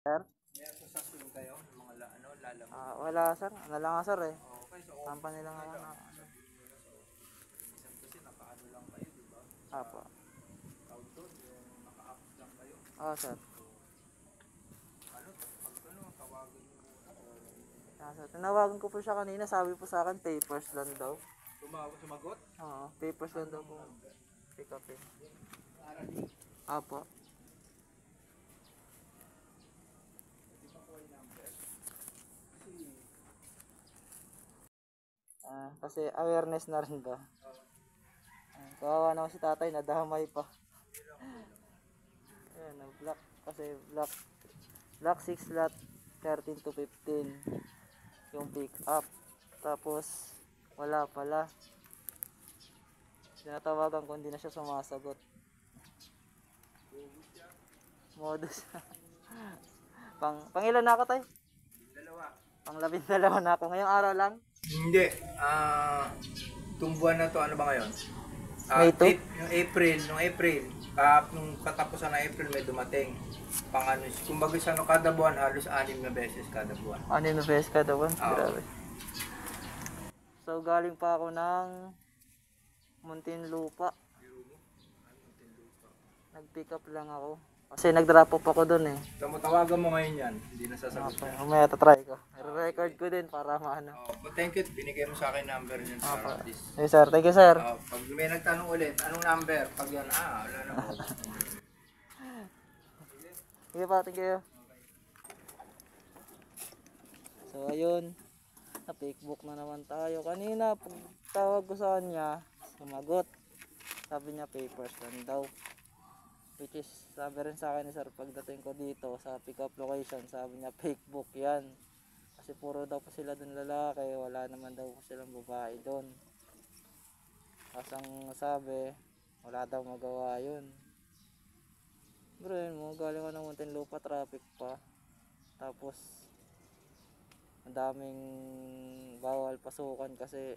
Sir? May asosasyon kayo ng mga lalamog? Wala sir. Ano lang nga sir eh. Okay, so Company lang okay ako lang. na. Sabihin nyo na so, minsan kasi nakaano lang kayo, di ba? Apo. Tawag doon, yung naka-up lang kayo. Oo sir. Pag ano, tawagan nyo muna o Sir. Tinawagan ko po siya kanina. Sabi po sa akin papers lang daw. sumagot? Oo. Papers lang daw Anong po. number? Pick up eh. Araling? Apo. Di ba ko yung number? Kasi, Kasi awareness na rin ba? Kawawa naman si tatay. Nadamay pa. Ayan. Black. Kasi black. Black 6 lot. 13 to 15. Yung pick up. Tapos wala pala. Tinatawagan ko, hindi na siya sumasagot. Modus. Pangilan na ako tay? dalawa. Pang 12 na ako. Ngayong araw lang. Hindi. Itong buwan na to, ano ba ngayon? May 2? Yung April, nung katapusan ng April may dumating. Pang ano, kumbaga sa ano, kada buwan, halos 6 na beses kada buwan. Ano yung best kada buwan? Oo. Grabe. So galing pa ako ng Muntinlupa. Nag-pick up lang ako. Kasi nag-drop off ako dun eh. Tawagan mo ngayon yan, hindi nasasagot Okay, niya. mamaya tatry ko. I-record ko din para maano. But thank you, binigay mo sa akin number niyan para at least. Yes sir, thank you sir. Pag may nagtanong ulit, anong number? Pag yan, wala na po. Sige pa, thank you. So ayun, na-pickbook na naman tayo. Kanina, pag tawag ko sa kanya, sumagot. Sabi niya papers lang daw. Which is, sabi rin sa akin ni sir, pagdating ko dito sa pick up location, sabi niya fake book yan. Kasi puro daw po sila dun lalaki, wala naman daw po silang babae dun. Tapos ang sabi, wala daw magawa yun. Bro, yun mo, galing ko ng Muntinlupa, traffic pa. Tapos, ang daming bawal pasukan kasi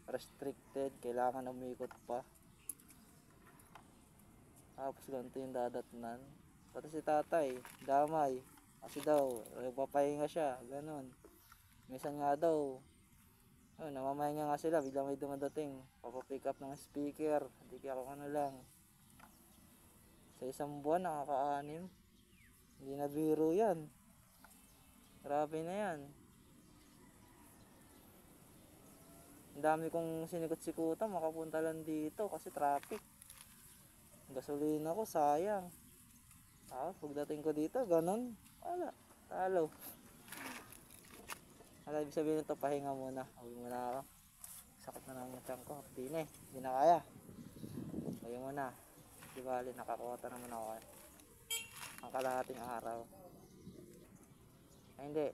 restricted, kailangan umikot pa. Tapos ganito yung dadatnan. Pati si tatay, damay. Kasi daw, papahinga siya, ganun. Minsan nga daw, namamahinga nga sila, biglang may dumadating. Papapick up ng speaker, hindi kaya ako ano lang. Sa isang buwan, nakaka-6. Hindi na biro yan. Grabe na yan. Ang dami kong sinikot-sikutan, makapunta lang dito kasi traffic. Gasolina ko, sayang. Tapos pagdating ko dito, ganun. Wala, talo. Wala, ibig sabihin nito, pahinga muna. Huwag muna ako. Sakit na naman yung tiyan ko. Hindi na kaya. Huwag muna. Di bali, nakakuha naman ako. Ang kalahating araw. Ay hindi.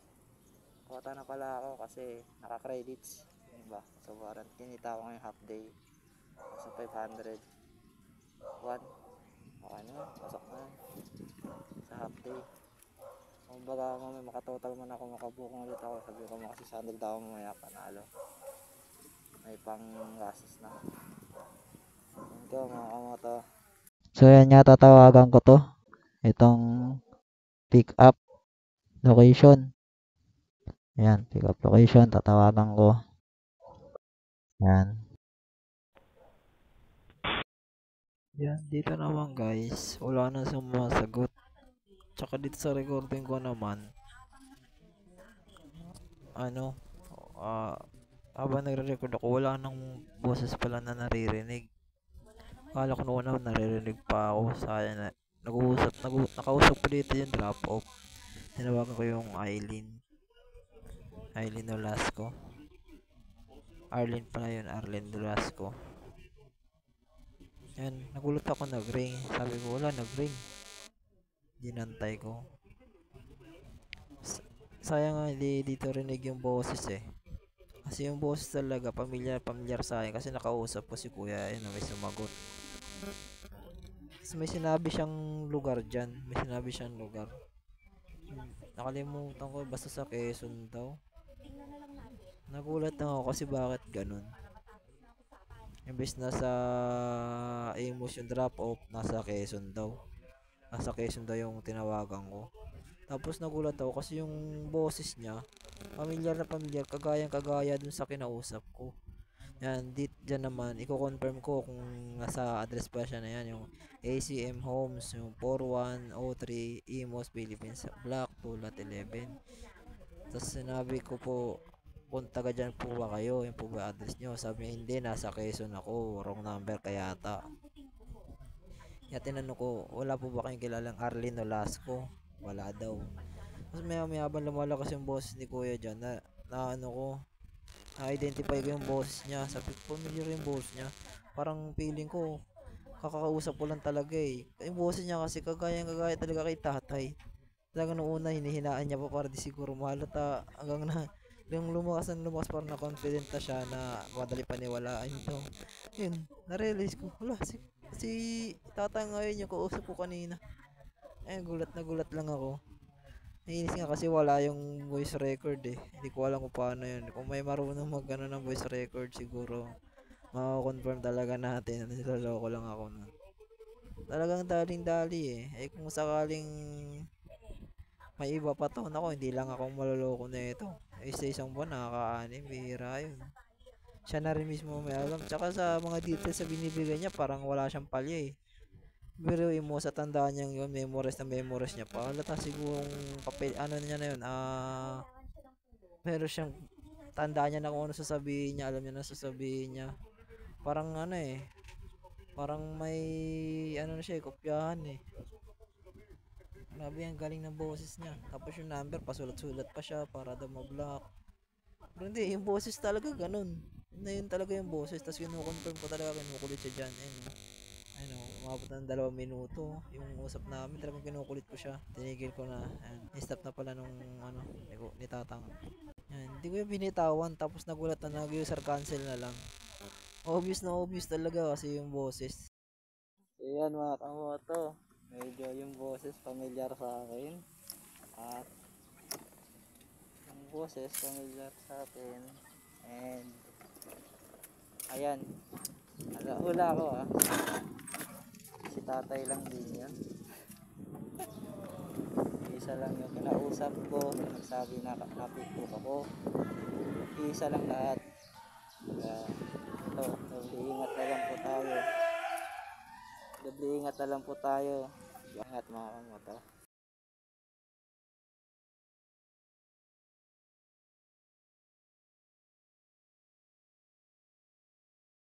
Kuha na pala ako kasi naka-credits. Diba? So, warrant. Kinita ko ngayong half day. Sa 500. 1. Okay na, pasok na sa half day. Kung baga mamaya makatotal man ako, makabukong ulit ako, sabi ko makasisandal daw mamaya, panalo. May pang gastos na. Thank you mga kamoto. So yan nga, tatawagan ko to, itong pick up location. Yan, pick up location, tatawagan ko. Yan. Yan, dito naman guys, wala na sumasagot. Tsaka dito sa recording ko naman, habang nagre-record ako, wala nang boses pala na naririnig. Akala ko noon na naririnig pa ako. Sayang na. Nakausap ko dito yung drop off. Tinawagan ko yung Eileen Nolasco. Arlene pala yun, Arlene Nolasco. Yan, nagulat ako, nag-ring. Sabi ko, wala, nag-ring. Ginantay ko. Sayang nga, hindi dito rinig yung boses eh. Kasi yung boses talaga, pamilyar sa akin. Kasi nakausap ko si kuya, ayun, may sumagot. Tapos may sinabi siyang lugar dyan. Nakalimutan ko, basta sa Quezon daw. Nagulat lang ako kasi bakit ganun. Imbes na sa Amos yung drop off, nasa Quezon daw yung tinawagan ko. Tapos nagulat ako kasi yung boses niya, pamilyar na pamilyar, kagaya dun sa kinausap ko. Yan, dyan naman, i-confirm ko kung nasa address pa siya na yan, yung ACM Homes, yung 4103 Imos, Philippines, Block 2-11. Tapos sinabi ko po, kung taga dyan po ba kayo, yung po ba address nyo? Sabi niya, hindi, nasa Quezon ako, wrong number kaya ata. Kaya tinanong ko, wala po ba kayong kilalang Arlene Nolasco? Wala daw. Tapos maya habang lumalakas yung boses ni kuya dyan, na ano ko, na-identify ko yung boses niya. Sabi ko, familiar yung boses niya. Parang feeling ko, kakakausap ko lang talaga eh. Yung boses niya kasi kagaya talaga kay tatay. Talaga nung una, hinihinaan niya pa para di siguro mahalata. Hanggang na, yung lumakas parang na-confident na siya na madali paniwalaan ito. Yun, na-realize ko, wala, si tata ngayon yung kausap ko kanina. Gulat na gulat lang ako. Nainis nga kasi wala yung voice record eh. Hindi ko alam kung paano yun. Kung may marunong mag ng voice record siguro, mako-confirm talaga natin na niloloko lang ako nun. Talagang daling-dali eh. Kung sakaling may iba pa to, nako hindi lang ako maloloko na ito. Sa isang buwan nakaka-anim, bihira yun. Siya na rin mismo may alam. Tsaka sa mga details sa binibigay niya, parang wala siyang palya eh. Biruin mo sa tandaan niya yun, memories niya pa. Halata sigurong papel, ano niya na yun, meron siyang tandaan niya na kung ano sasabihin niya, alam niya na sasabihin niya. Parang ano eh, parang may, ano na siya, kopyahan eh. Grabe, ang galing ng boses niya. Tapos yung number, pasulat-sulat pa siya para daw ma-block. Pero hindi, yung boses talaga ganun. Yun talaga yung boses. Tapos kinukonfirm ko talaga, kinukulit siya dyan. Ano, umabot ng 2 minuto. Yung usap namin, talagang kinukulit ko siya. Tinigil ko na. Ni-stop na pala nung, ano, ni tatang. Hindi ko yung binitawan. Tapos nagulat na nag-user cancel na lang. Obvious na obvious talaga kasi yung boses. So yan mga kamoto, medyo yung boses familiar sa akin. At yung boses familiar sa akin. And ayan, alaula ko si tatay lang din yan. Isa lang yung kinausap ko, nagsabi na napipok ako. Isa lang lahat. Kaya ito, doble ingat na lang po tayo. Doble ingat na lang po tayo. Ingat mga kamoto.